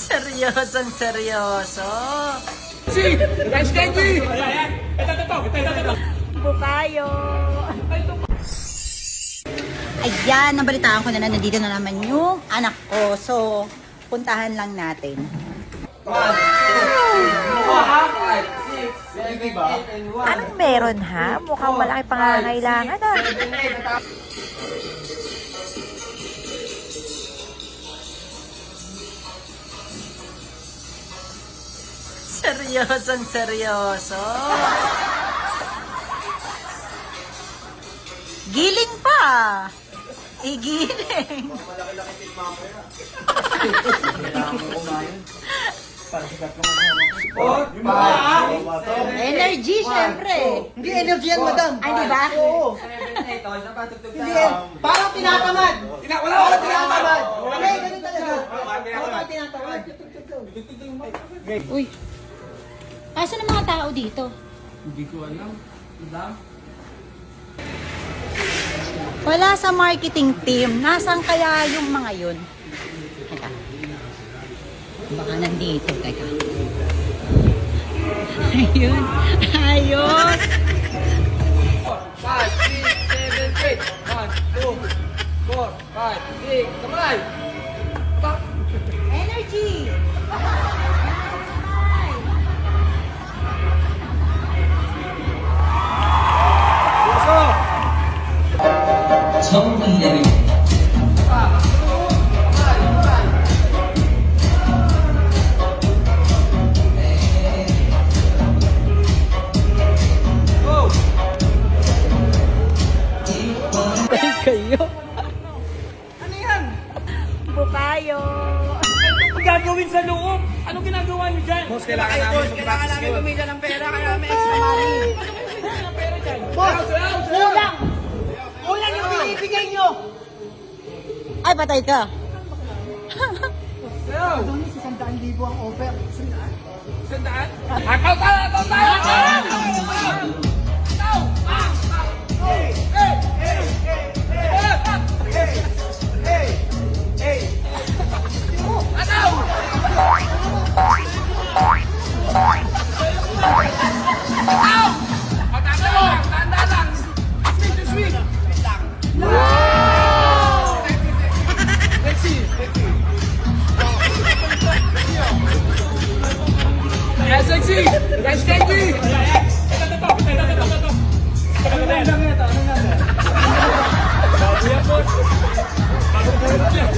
Seryosong seryoso. Si! Guys, Kenji! Ito. Bukayo. Ayan, nabalitaan ko na nandito na naman yung anak ko. So, puntahan lang natin. 1, 2, 3, 4, 5, 6, 7, 8, and 1. Anong meron ha? Mukhang malaki pangangailangan ah. 7, 8, Seryosong seryoso. Giling pa. Igiling. malaki-laki tip mamaya. Energy, syempre. Hindi energy yan, madam. Ay, di ba? Oo. 7, 8, oh, isa pa, tugtog Hindi tayo. yan. Parang tinatamad. Wala Parang tinatamad. Hindi, ganun talaga. tinatamad. Parang tinatamad. Uy. Asan ang mga tao dito? Hindi ko alam. Madam? Wala sa marketing team. Nasaan kaya yung mga yun? Teka. Baka nandito. Teka. Ayun. Ayun. 5, 6, 7, 8. 1, 2, 4, 5, 6. Kamay! Energy! Puso! Kayo. Ano yan? Bukayo. Ang gagawin sa loob? Anong ginagawa niyo dyan? Boss, kailangan namin kumita ng pera kaya may extra money. Boss, kulang. Kulang yung binibigay nyo. Ay, patay ka. Doon si 100,000 ang offer. Sandaan? Akaw tayo! Sexy! Guys, Kenji! Ito.